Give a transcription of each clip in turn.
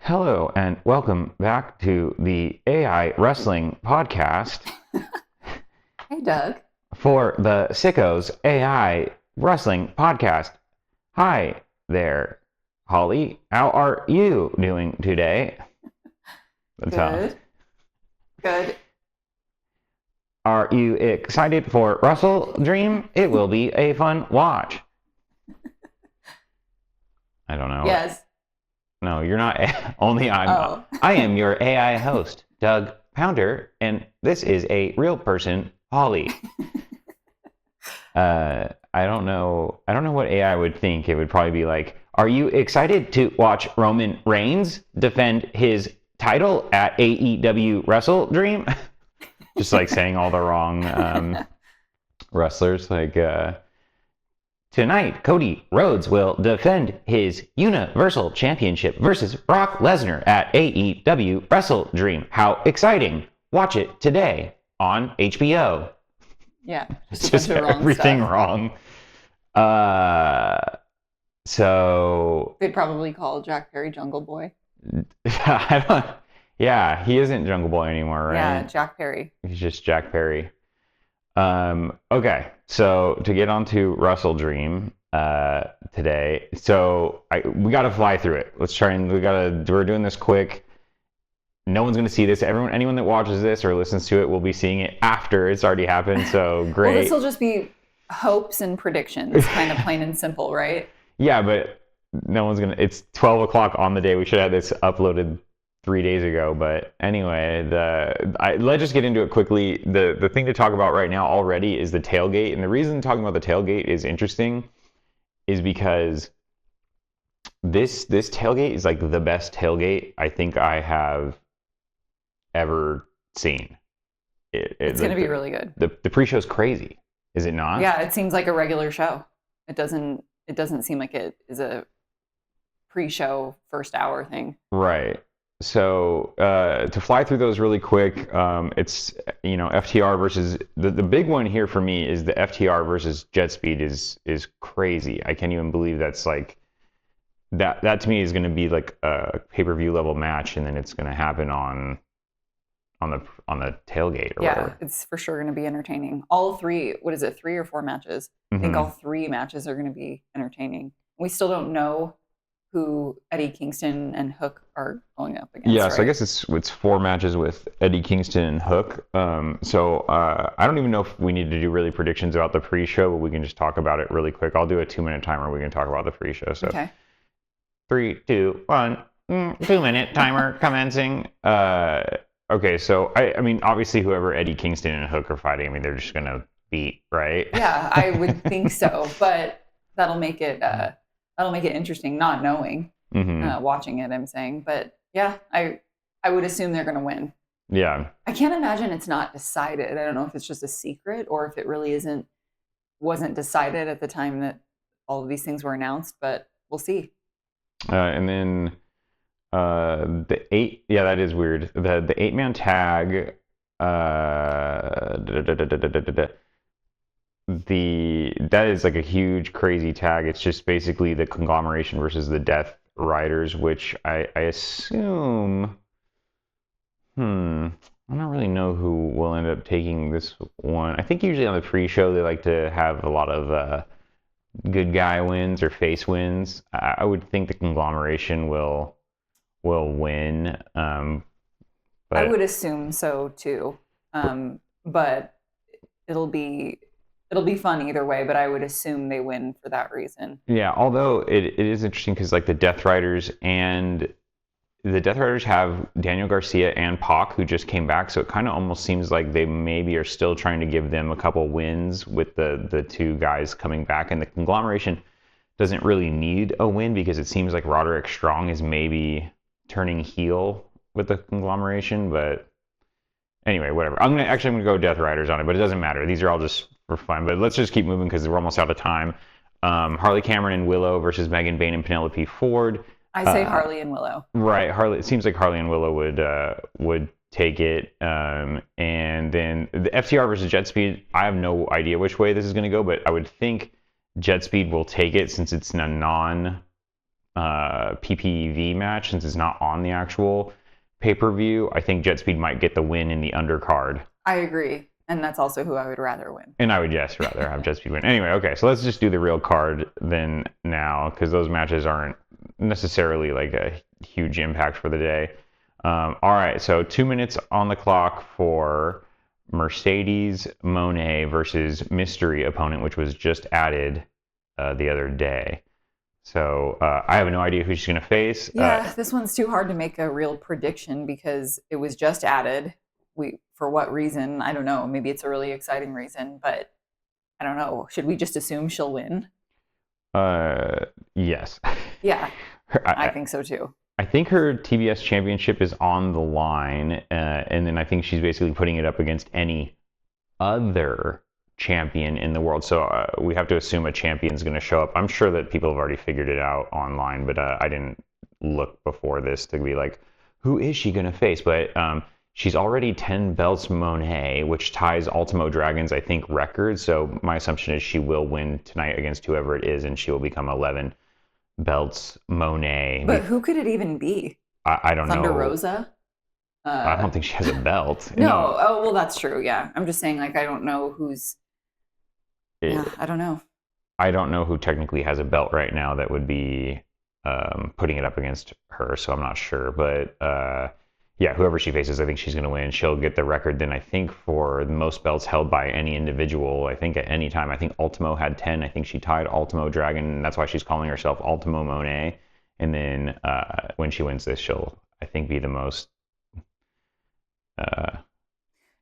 Hello and welcome back to the AI Wrestling Podcast Hey, Doug. for the Sickos AI Wrestling Podcast. Hi there, Holly. How are you doing today? Good. Good. Are you excited for WrestleDream? It will be a fun watch. I don't know. Yes. No, you're not. Only I'm not. I am your AI host, Doug Pounder, and this is a real person, Holly. I don't know. I don't know what AI would think. It would probably be like, "Are you excited to watch Roman Reigns defend his title at AEW WrestleDream?" Just like saying all the wrong wrestlers. Like tonight, Cody Rhodes will defend his Universal Championship versus Brock Lesnar at AEW WrestleDream. How exciting! Watch it today on HBO. Yeah. It's just everything wrong. So they'd probably call Jack Perry Jungle Boy. Yeah, he isn't Jungle Boy anymore, right? Yeah, Jack Perry. He's just Jack Perry. Okay, so to get on to WrestleDream today, so we got to fly through it. Let's try and we're doing this quick. No one's going to see this. Anyone that watches this or listens to it will be seeing it after it's already happened. So great. Well, this will just be hopes and predictions, kind of plain and simple, right? Yeah, but no one's gonna. It's 12 o'clock on the day. We should have this uploaded 3 days ago. But anyway, let's just get into it quickly. The thing to talk about right now already is the tailgate, and the reason talking about the tailgate is interesting is because this tailgate is like the best tailgate I think I have ever seen. It's going to be really good. The pre-show's crazy, is it not? Yeah, it seems like a regular show. It doesn't seem like it is a pre-show first hour thing. Right. So to fly through those really quick, it's FTR versus the big one here for me is the FTR versus Jet Speed is crazy. I can't even believe that's like that to me is going to be like a pay-per-view level match, and then it's going to happen on the tailgate or whatever. It's for sure going to be entertaining. All three, what is it, 3 or 4 matches? I think all 3 matches are going to be entertaining. We still don't know who Eddie Kingston and Hook are going up against. Yeah, so I guess it's 4 matches with Eddie Kingston and Hook. So I don't even know if we need to do really predictions about the pre-show, but we can just talk about it really quick. I'll do a 2-minute timer. We can talk about the pre-show. So okay. 3, 2, 1, 2-minute timer commencing. Okay, so I mean, obviously, whoever Eddie Kingston and Hook are fighting, I mean, they're just gonna beat, right? Yeah, I would think so, but that'll make it interesting, not knowing, watching it. I'm saying, but yeah, I would assume they're gonna win. Yeah, I can't imagine it's not decided. I don't know if it's just a secret or if it really wasn't decided at the time that all of these things were announced, but we'll see. And then. That is weird. The 8-man tag, that is like a huge crazy tag. It's just basically the Conglomeration versus the Death Riders, which I assume, I don't really know who will end up taking this one. I think usually on the pre-show they like to have a lot of good guy wins or face wins. I would think the Conglomeration will win. But I would assume so too. But it'll be fun either way, but I would assume they win for that reason. Yeah, although it is interesting because like the Death Riders have Daniel Garcia and Pac who just came back, so it kind of almost seems like they maybe are still trying to give them a couple wins with the 2 guys coming back, and the Conglomeration doesn't really need a win because it seems like Roderick Strong is maybe turning heel with the Conglomeration, but anyway, whatever. I'm gonna go Death Riders on it, but it doesn't matter. These are all just for fun. But let's just keep moving because we're almost out of time. Harley Cameron and Willow versus Megan Bayne and Penelope Ford. I say Harley and Willow. Right, Harley. It seems like Harley and Willow would take it. And then the FTR versus Jet Speed. I have no idea which way this is going to go, but I would think Jet Speed will take it since it's a non PPV match, since it's not on the actual pay-per-view. I think Jet Speed might get the win in the undercard. I agree. And that's also who I would rather win. And I would, yes, rather have Jet Speed win. Anyway, okay, so let's just do the real card then now, because those matches aren't necessarily like a huge impact for the day. All right, so 2 minutes on the clock for Mercedes Moné versus mystery opponent, which was just added the other day. So I have no idea who she's going to face. Yeah, this one's too hard to make a real prediction because it was just added. For what reason? I don't know. Maybe it's a really exciting reason, but I don't know. Should we just assume she'll win? Yes. Yeah, I think so too. I think her TBS championship is on the line, and then I think she's basically putting it up against any other champion in the world. So we have to assume a champion's going to show up. I'm sure that people have already figured it out online, but I didn't look before this to be like, who is she going to face? But she's already 10 belts Moné, which ties Ultimo Dragon's, I think, record. So my assumption is she will win tonight against whoever it is, and she will become 11 belts Moné. But who could it even be? I don't know. Thunder Rosa? I don't think she has a belt. No. Oh, well, that's true. Yeah. I'm just saying, like, I don't know who's... Yeah, I don't know. I don't know who technically has a belt right now that would be putting it up against her, so I'm not sure. But yeah, whoever she faces, I think she's going to win. She'll get the record then, I think, for the most belts held by any individual, I think, at any time. I think Ultimo had 10. I think she tied Ultimo Dragon, and that's why she's calling herself Ultimo Moné. And then when she wins this, she'll, I think, be the most...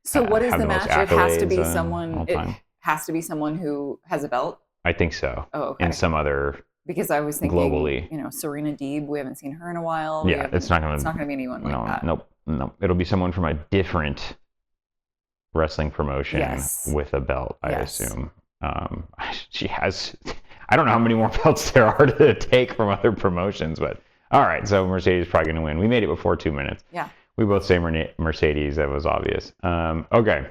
so what is the match? It has to be someone... It has to be someone who has a belt? I think so. Oh, okay. In some other... Because I was thinking, globally, Serena Deeb, we haven't seen her in a while. Yeah, it's not going to be anyone like that. Nope. It'll be someone from a different wrestling promotion with a belt, I assume. She has, I don't know how many more belts there are to take from other promotions, but all right, so Mercedes is probably going to win. We made it before 2 minutes. Yeah. We both say Mercedes, that was obvious. Okay.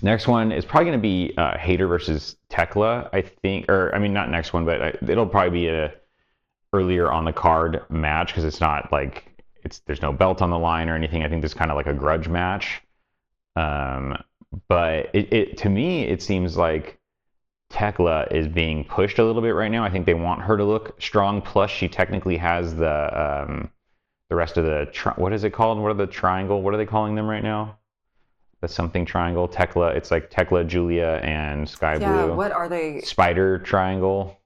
Next one is probably going to be Hayter versus Tekla, I think. Or, I mean, not next one, but it'll probably be a earlier on the card match because it's not like there's no belt on the line or anything. I think this is kind of like a grudge match. But to me, it seems like Tekla is being pushed a little bit right now. I think they want her to look strong. Plus, she technically has the rest of the what is it called? What are the triangle? What are they calling them right now? The something triangle. Tekla. It's like Tekla, Julia, and Sky Blue. Yeah. What are they? Spider triangle.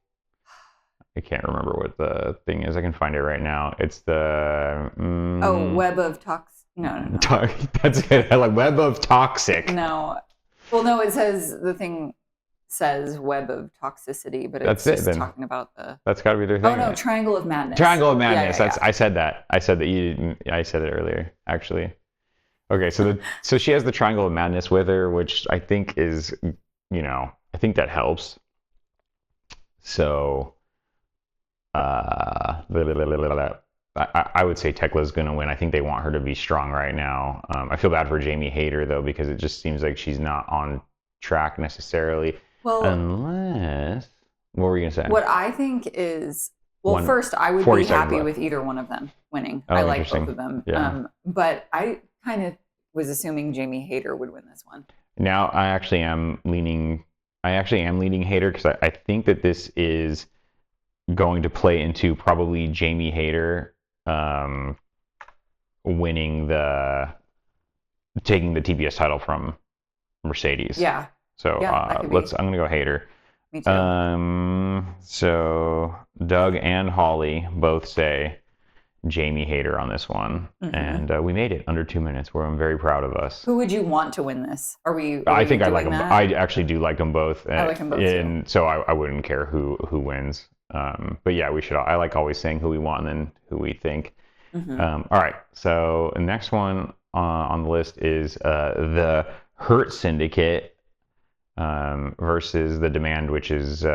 I can't remember what the thing is. I can find it right now. It's the web of tox. No. That's it. Like web of toxic. No. Well, no. It says the thing says web of toxicity, but it's just talking about the. That's got to be their thing. Oh no, Triangle of Madness. Triangle of Madness. Yeah. I said that. I said that you didn't. I said it earlier, actually. Okay, so she has the Triangle of Madness with her, which I think is, I think that helps. So, I would say Tekla's going to win. I think they want her to be strong right now. I feel bad for Jamie Hayter, though, because it just seems like she's not on track necessarily. Well, unless... What were you going to say? What I think is... Well, first, I would be happy with either one of them winning. I like both of them. Yeah. But I kind of was assuming Jamie Hayter would win this one. Now I actually am leaning Hayter because I think that this is going to play into probably Jamie Hayter taking the TBS title from Mercedes. Yeah. So I'm gonna go Hayter. Me too. So Doug and Holly both say Jamie Hayter on this one, and we made it under 2 minutes. Where I'm very proud of us. Who would you want to win this? I think I like them. I actually do like them both. I like them both and so I wouldn't care who wins. But yeah, we should. I like always saying who we want and then who we think. All right. So the next one on the list is the Hurt Syndicate versus the Demand, which is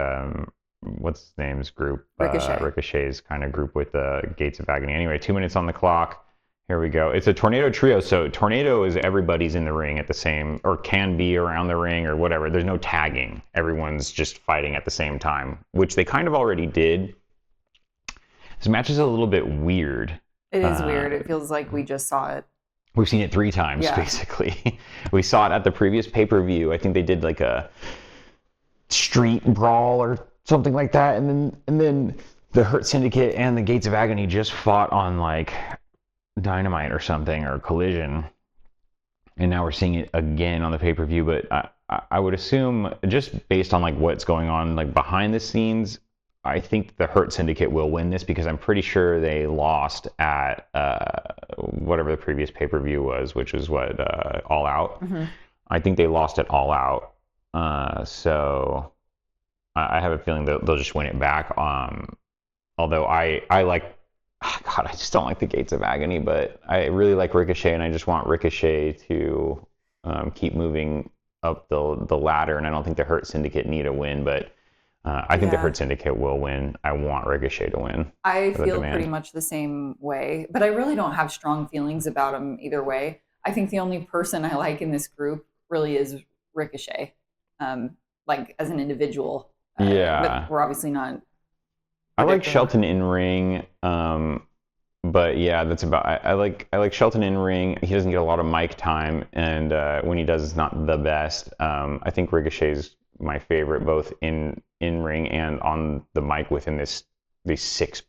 what's his name's group? Ricochet's kind of group with the Gates of Agony. Anyway, 2 minutes on the clock. Here we go. It's a Tornado Trio. So Tornado is everybody's in the ring at the same, or can be around the ring or whatever. There's no tagging. Everyone's just fighting at the same time, which they kind of already did. This match is a little bit weird. It is weird. It feels like we just saw it. We've seen it 3 times, basically. We saw it at the previous pay-per-view. I think they did like a street brawl or something like that, and then the Hurt Syndicate and the Gates of Agony just fought on like Dynamite or something, or Collision, and now we're seeing it again on the pay-per-view. But I would assume, just based on like what's going on like behind the scenes, I think the Hurt Syndicate will win this, because I'm pretty sure they lost at whatever the previous pay-per-view was, which was what, All Out. Mm-hmm. I think they lost at All Out. So I have a feeling that they'll just win it back. Although I like, God, I just don't like the Gates of Agony, but I really like Ricochet, and I just want Ricochet to keep moving up the ladder, and I don't think the Hurt Syndicate need a win, but I think the Hurt Syndicate will win. I want Ricochet to win. I feel pretty much the same way, but I really don't have strong feelings about him either way. I think the only person I like in this group really is Ricochet, like as an individual. But we're obviously not. I like Shelton in ring, but yeah, that's about. I like Shelton in ring. He doesn't get a lot of mic time, and when he does, it's not the best. I think Ricochet's my favorite, both in ring and on the mic within these 6,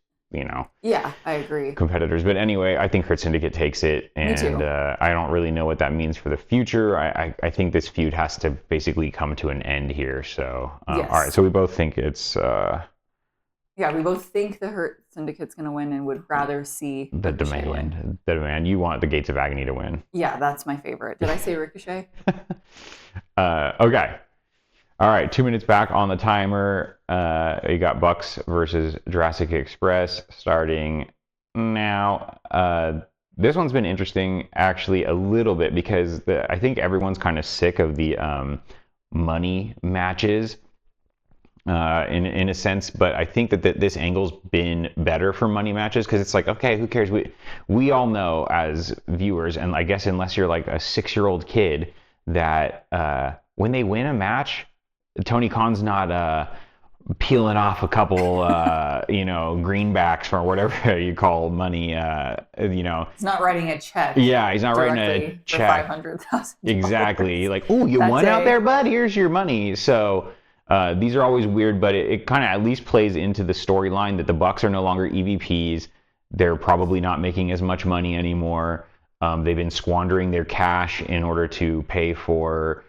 Yeah, I agree. competitors. But anyway, I think Hurt Syndicate takes it, and I don't really know what that means for the future. I think this feud has to basically come to an end here. So yes. All right, so we both think it's yeah, we both think the Hurt Syndicate's going to win, and would rather see the Ricochet demand. win. The demand. You want the Gates of Agony to win. Yeah, that's my favorite. Did I say Ricochet? Okay. All right, 2 minutes back on the timer. You got Bucks versus Jurassic Express starting now. This one's been interesting, actually, a little bit, because I think everyone's kind of sick of the money matches, in a sense. But I think that this angle's been better for money matches, because it's like, okay, who cares? We all know as viewers, and I guess unless you're like a 6-year-old kid, that when they win a match, Tony Khan's not peeling off a couple, greenbacks, or whatever you call money. He's not writing a check. Yeah, he's not writing a check. $500,000. Exactly. Like, oh, you won out there, bud. Here's your money. So these are always weird, but it kind of at least plays into the storyline that the Bucks are no longer EVPs. They're probably not making as much money anymore. They've been squandering their cash in order to pay for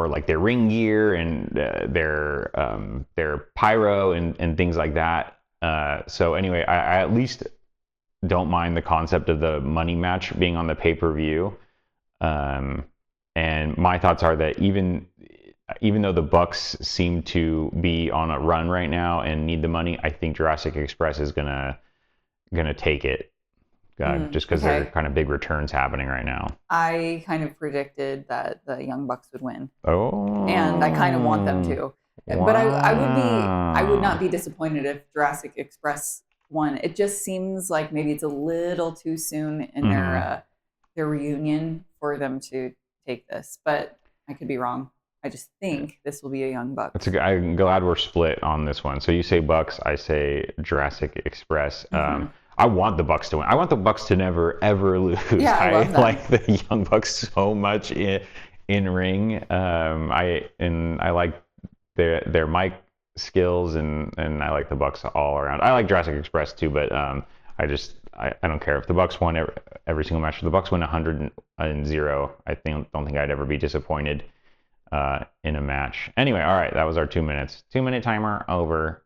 like their ring gear and their pyro and things like that. So anyway, I at least don't mind the concept of the money match being on the pay-per-view. And my thoughts are that even though the Bucks seem to be on a run right now and need the money, I think Jurassic Express is gonna take it. Just because there are kind of big returns happening right now. I kind of predicted that the Young Bucks would win. Oh. And I kind of want them to. Wow. But I would not be disappointed if Jurassic Express won. It just seems like maybe it's a little too soon in their reunion for them to take this. But I could be wrong. I just think this will be a Young Bucks. I'm glad we're split on this one. So you say Bucks, I say Jurassic Express. I want the Bucks to win. I want the Bucks to never ever lose. Yeah, I love them. Like the Young Bucks so much in ring. I like their mic skills, and I like the Bucks all around. I like Jurassic Express too, but I don't care if the Bucks won every single match. If the Bucks win 100-0, I don't think I'd ever be disappointed in a match. Anyway, all right, that was our 2 minutes. 2-minute timer over.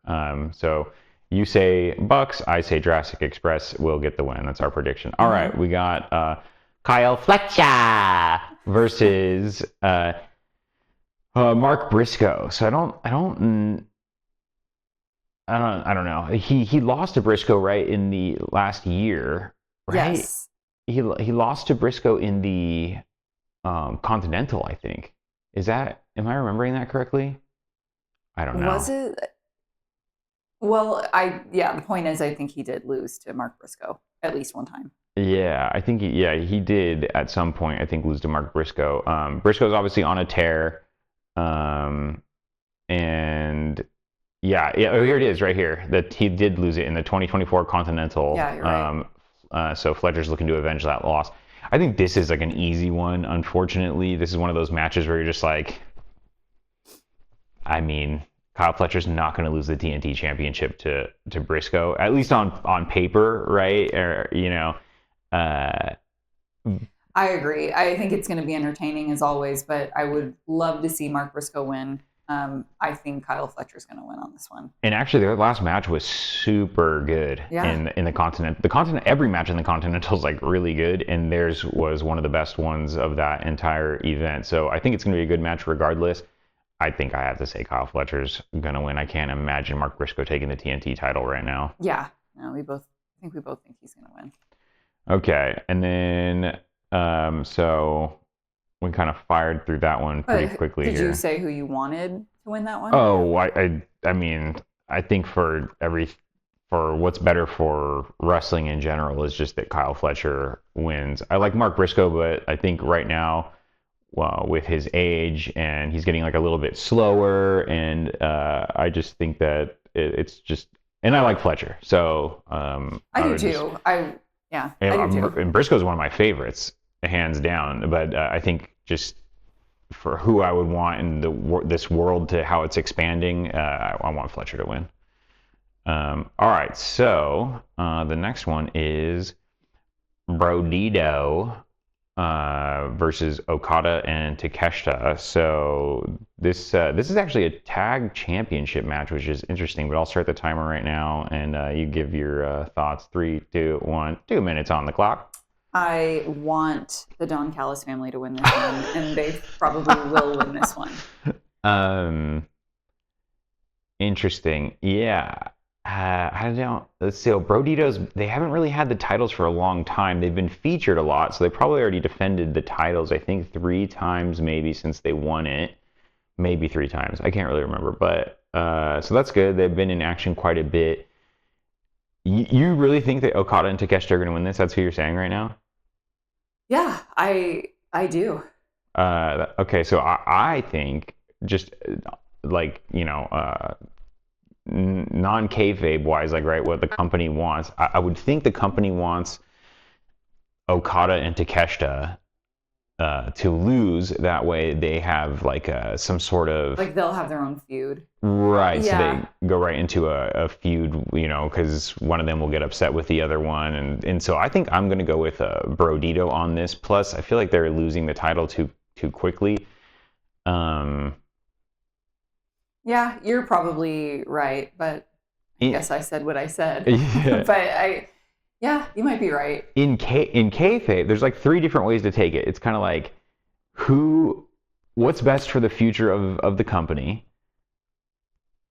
So you say Bucks, I say Jurassic Express will get the win. That's our prediction. All right, we got Kyle Fletcher versus Mark Briscoe. So I don't know. He lost to Briscoe right in the last year, right? Yes. He lost to Briscoe in the Continental, I think. Am I remembering that correctly? I don't know. Was it? Well, the point is, I think he did lose to Mark Briscoe at least one time. Yeah, I think he did at some point, I think, lose to Mark Briscoe. Briscoe's obviously on a tear. And Yeah. Oh, here it is, right here. That he did lose it in the 2024 Continental. Yeah, you're right. So Fletcher's looking to avenge that loss. I think this is like an easy one. Unfortunately, this is one of those matches where you're just like, I mean, Kyle Fletcher's not going to lose the TNT Championship to Briscoe, at least on paper, right? Or uh, I agree. I think it's going to be entertaining as always, but I would love to see Mark Briscoe win. I think Kyle Fletcher's going to win on this one. and actually, their last match was super good in the Continent. The Continent, every match in the Continental is like really good, and theirs was one of the best ones of that entire event. So I think it's going to be a good match regardless. I think I have to say Kyle Fletcher's going to win. I can't imagine Mark Briscoe taking the TNT title right now. Yeah, no, we both think he's going to win. Okay, and then so we kind of fired through that one pretty quickly here. Did you say who you wanted to win that one? Oh, I mean, I think for what's better for wrestling in general is just that Kyle Fletcher wins. I like Mark Briscoe, but I think right now, well, with his age and he's getting like a little bit slower, and I just think that it's just, and I like Fletcher, so I do too. I do too. And Briscoe's one of my favorites, hands down. But I think just for who I would want in this world to how it's expanding, I want Fletcher to win. All right, so the next one is Brodito versus Okada and Takeshita. So this is actually a tag championship match, which is interesting. But I'll start the timer right now, and you give your thoughts. 3, 2, 1. 2 minutes on the clock. I want the Don Callis family to win this one, and they probably will win this one. Interesting. Yeah. I don't. Let's see. Brodito's. They haven't really had the titles for a long time. They've been featured a lot, so they probably already defended the titles. I think 3 times maybe since they won it. Maybe 3 times. I can't really remember, but so that's good. They've been in action quite a bit. You really think that Okada and Takeshita are going to win this? That's who you're saying right now? Yeah, I do. Okay, so I think just like non-kayfabe wise, like right, what the company wants. I would think the company wants Okada and Takeshita to lose. That way, they have like some sort of like they'll have their own feud. Right, yeah. So they go right into a feud, because one of them will get upset with the other one, and so I think I'm going to go with Brodito on this. Plus, I feel like they're losing the title too quickly. Yeah, you're probably right, but I guess I said what I said. Yeah. But you might be right. In kayfabe, there's like 3 different ways to take it. It's kind of like what's best for the future of the company.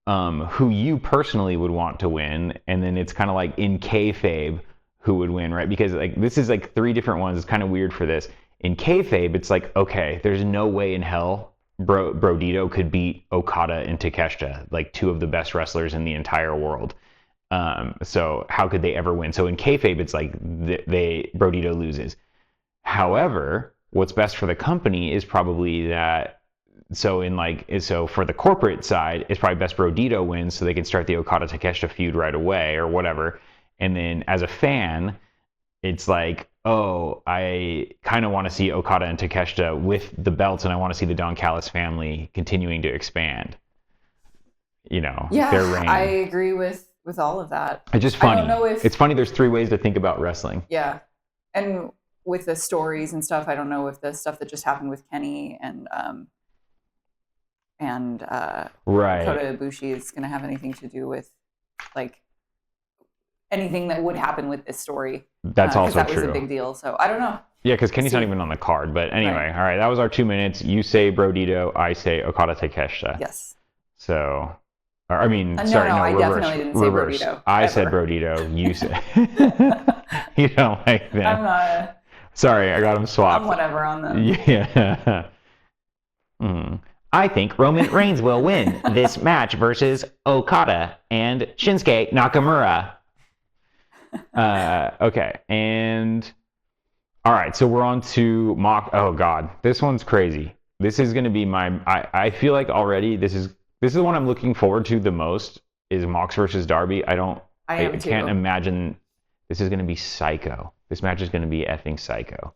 Who you personally would want to win, and then it's kind of like in kayfabe who would win, right? Because like this is like 3 different ones. It's kind of weird for this. In kayfabe, it's like, okay, there's no way in hell Brodito could beat Okada and Takeshita, like 2 of the best wrestlers in the entire world. So how could they ever win? So in kayfabe, it's like Brodito loses. However, what's best for the company is probably that. So for the corporate side, it's probably best Brodito wins so they can start the Okada Takeshita feud right away or whatever. And then as a fan, it's like, oh, I kind of want to see Okada and Takeshita with the belts, and I want to see the Don Callis family continuing to expand. Their reign. I agree with all of that. It's just funny. I don't know if it's funny. There's 3 ways to think about wrestling. Yeah, and with the stories and stuff, I don't know if the stuff that just happened with Kenny and right. Kota Ibushi is going to have anything to do with like anything that would happen with this story. That's also that true. That was a big deal. So I don't know. Yeah, because Kenny's not even on the card. But anyway, right. All right, that was our 2 minutes. You say Brodito, I say Okada Takeshita. Yes. So, I mean, I reverse. Definitely didn't say Brodito. I said Brodito. You said. You don't like that. I'm not. Sorry, I got them swapped. I'm whatever on them. Yeah. I think Roman Reigns will win this match versus Okada and Shinsuke Nakamura. Okay, and all right, so we're on to mock. Oh God, this one's crazy. This is going to be I feel like already this is the one I'm looking forward to the most is Mox versus Darby. I am too. can't imagine this is going to be psycho. This match is going to be effing psycho.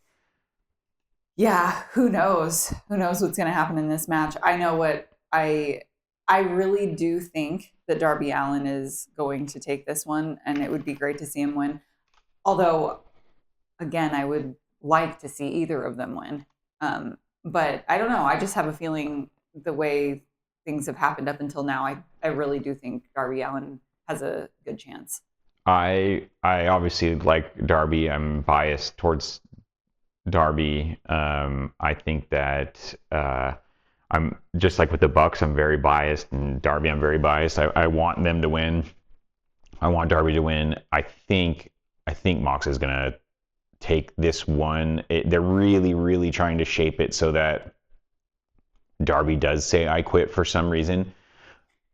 Yeah, who knows? Who knows what's going to happen in this match? I know what I really do think that Darby Allin is going to take this one, and it would be great to see him win. Although, again, I would like to see either of them win. But I don't know. I just have a feeling the way things have happened up until now, I really do think Darby Allin has a good chance. I obviously like Darby. I'm biased towards Darby. I think that I'm just like with the Bucks. I'm very biased, and Darby, I'm very biased. I want them to win. I want Darby to win. I think Mox is gonna take this one. They're really, really trying to shape it so that Darby does say I quit for some reason.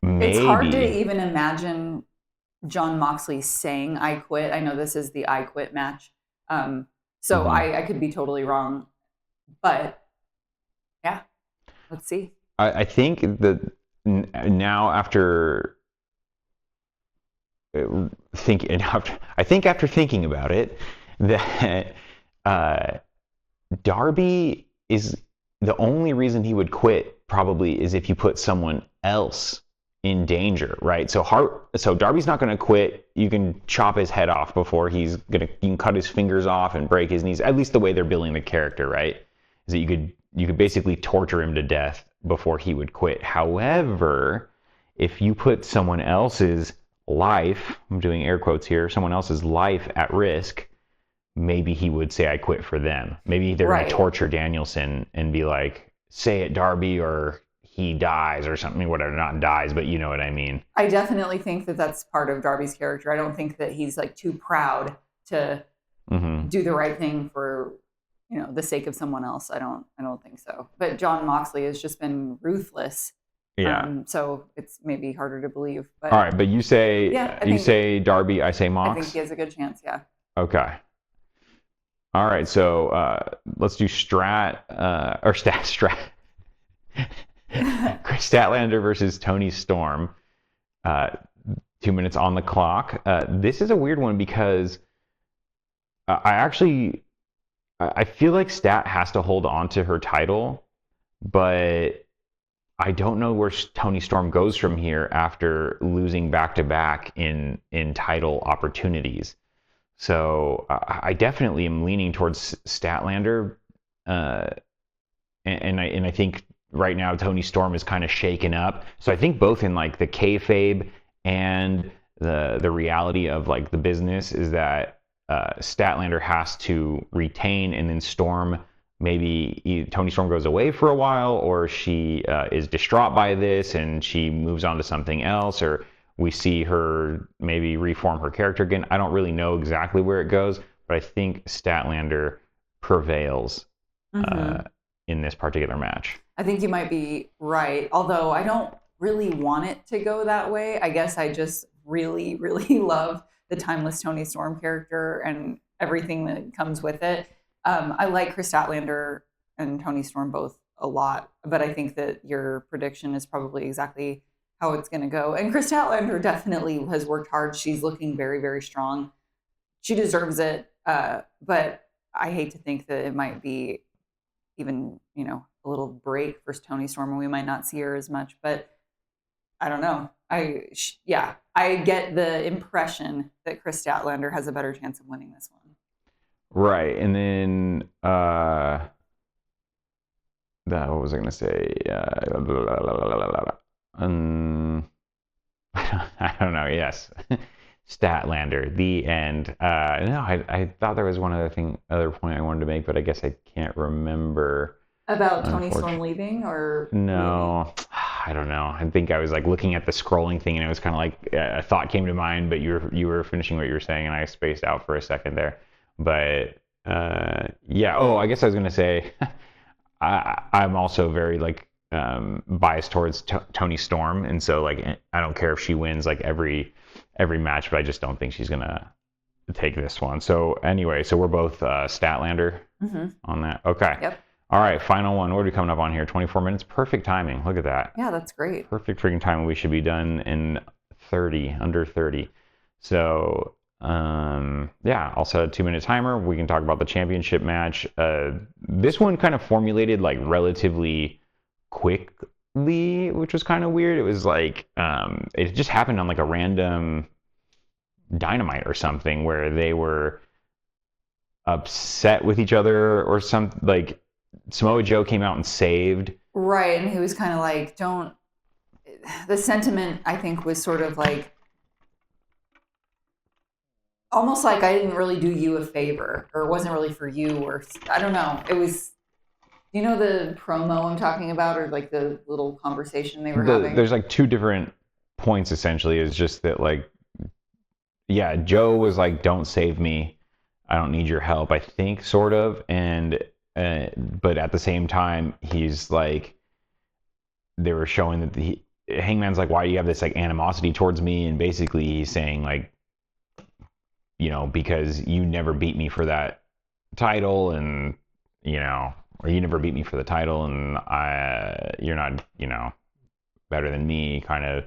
Maybe. It's hard to even imagine Jon Moxley saying I quit. I know this is the I quit match. So I could be totally wrong. But yeah, let's see. I think that now after thinking about it, that Darby is the only reason he would quit probably is if you put someone else in danger, right? So Darby's not going to quit. You can chop his head off before you can cut his fingers off and break his knees. At least the way they're building the character, right? Is that you could basically torture him to death before he would quit. However, if you put someone else's life, I'm doing air quotes here, someone else's life at risk, maybe he would say I quit for them. Maybe they're going to torture Danielson and be like, say it, Darby, or he dies or something, whatever. Not dies, but you know what I mean. I definitely think that that's part of Darby's character. I don't think that he's like too proud to do the right thing for, the sake of someone else. I don't think so. But Jon Moxley has just been ruthless. Yeah. So it's maybe harder to believe. But all right, but you say say Darby, I say Mox. I think he has a good chance. Yeah. Okay. All right, so let's do Strat. Chris Statlander versus Tony Storm. 2 minutes on the clock. This is a weird one because I feel like Stat has to hold on to her title, but I don't know where Tony Storm goes from here after losing back-to-back in title opportunities. So I definitely am leaning towards Statlander, and I think right now Tony Storm is kind of shaken up. So I think both in like the kayfabe and the reality of like the business is that Statlander has to retain, and then Storm, maybe Tony Storm goes away for a while, or she is distraught by this and she moves on to something else, or we see her maybe reform her character again. I don't really know exactly where it goes, but I think Statlander prevails in this particular match. I think you might be right, although I don't really want it to go that way. I guess I just really, really love the timeless Tony Storm character and everything that comes with it. I like Chris Statlander and Tony Storm both a lot, but I think that your prediction is probably exactly how it's going to go. And Chris Statlander definitely has worked hard. She's looking very, very strong. She deserves it, but I hate to think that it might be even, a little break for Tony Storm, and we might not see her as much, but I don't know. I get the impression that Chris Statlander has a better chance of winning this one. Right, and then what was I going to say? I don't know. Yes, Statlander. The end. No, I thought there was one other point I wanted to make, but I guess I can't remember. About Tony Storm leaving, or no? Leaving? I don't know. I think I was like looking at the scrolling thing, and it was kind of like a thought came to mind, but you were finishing what you were saying, and I spaced out for a second there. But yeah. Oh, I guess I was gonna say I'm also very like biased towards Tony Storm, and so like I don't care if she wins like every match, but I just don't think she's gonna take this one. So anyway, so we're both Statlander on that. Okay. Yep. All right, final one. What are we coming up on here? 24 minutes. Perfect timing. Look at that. Yeah, that's great. Perfect freaking timing. We should be done in 30, under 30. So yeah, I'll set a 2-minute timer. We can talk about the championship match. This one kind of formulated like relatively quickly, which was kind of weird. It was like it just happened on like a random Dynamite or something where they were upset with each other or something. Like Samoa Joe came out and saved. Right, and he was kind of like, don't. The sentiment, I think, was sort of like almost like I didn't really do you a favor, or it wasn't really for you, or I don't know. It was, you know, the promo I'm talking about, or like the little conversation they were having? There's like 2 different points essentially. It's just that like, yeah, Joe was like, don't save me. I don't need your help, I think, sort of. And, but at the same time, he's like, they were showing that Hangman's like, why do you have this like animosity towards me? And basically he's saying like, you know, because you never beat me for that title, and you know, or you never beat me for the title, and you're not, you know, better than me, kind of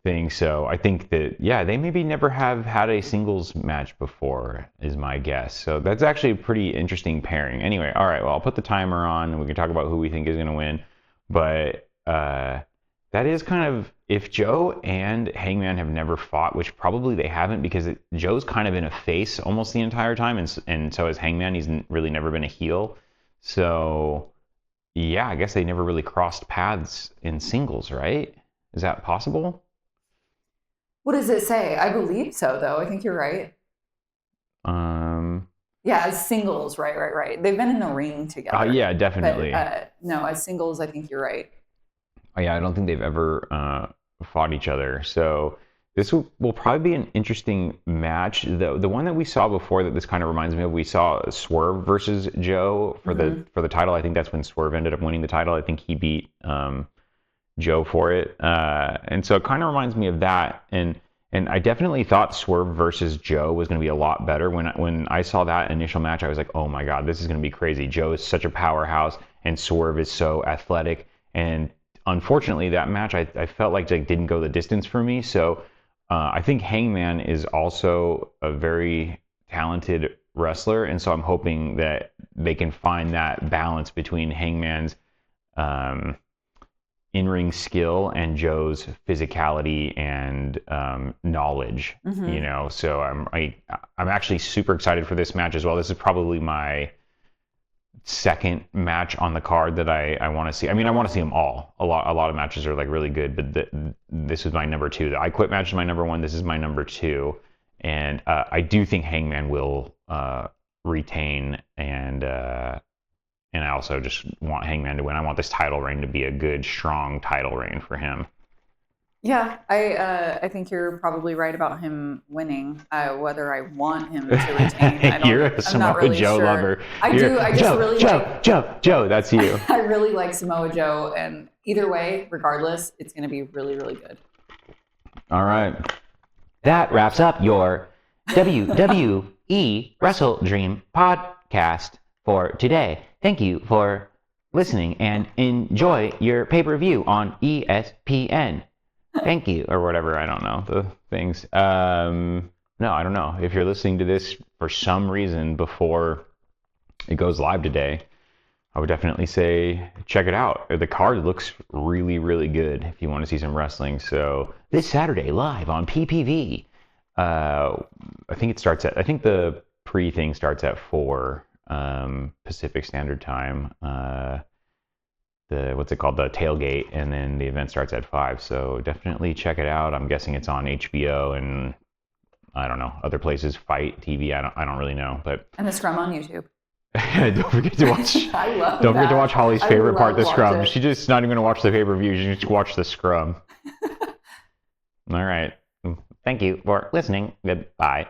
thing. So I think that, yeah, they maybe never have had a singles match before, is my guess. So that's actually a pretty interesting pairing. Anyway, all right, well, I'll put the timer on, and we can talk about who we think is going to win. But that is kind of, if Joe and Hangman have never fought, which probably they haven't, because Joe's kind of been a face almost the entire time, and so is Hangman. He's really never been a heel. So yeah, I guess they never really crossed paths in singles, right? Is that possible? What does it say? I believe so, though. I think you're right. Yeah, as singles, right. They've been in the ring together. Yeah, definitely. But, no, as singles, I think you're right. Yeah, I don't think they've ever fought each other. So this will probably be an interesting match. The one that we saw before that this kind of reminds me of, we saw Swerve versus Joe for the title. I think that's when Swerve ended up winning the title. I think he beat Joe for it. And so it kind of reminds me of that. And I definitely thought Swerve versus Joe was going to be a lot better. When I saw that initial match, I was like, oh my God, this is going to be crazy. Joe is such a powerhouse, and Swerve is so athletic. And unfortunately, that match, I felt like didn't go the distance for me. So I think Hangman is also a very talented wrestler. And so I'm hoping that they can find that balance between Hangman's in-ring skill and Joe's physicality and knowledge, you know. So I'm actually super excited for this match as well. This is probably my second match on the card that I want to see. I mean, I want to see them all. A lot of matches are like really good, but this is my number 2. The I Quit match is my number 1. This is my number 2, and I do think Hangman will retain, and I also just want Hangman to win. I want this title reign to be a good, strong title reign for him. Yeah, I think you're probably right about him winning. Whether I want him to retain, You're a Samoa really Joe sure. Lover. I do. I just Joe, really Joe, like Joe. That's you. I really like Samoa Joe, and either way, regardless, it's going to be really, really good. All right, that wraps up your WWE Wrestle Dream podcast for today. Thank you for listening, and enjoy your pay-per-view on ESPN. Thank you, or whatever. I don't know the things. No, I don't know. If you're listening to this for some reason before it goes live today, I would definitely say check it out. The card looks really, really good if you want to see some wrestling. So this Saturday, live on PPV. I think the pre-thing starts at 4 Pacific Standard Time. The tailgate, and then the event starts at 5. So definitely check it out. I'm guessing it's on HBO and I don't know, other places, Fight TV. I don't really know, but and the Scrum on YouTube. Don't forget to watch. I love Don't forget to watch Holly's favorite part, the Scrum. It. She's just not even going to watch the pay-per-view. She just watch the Scrum. All right. Thank you for listening. Goodbye.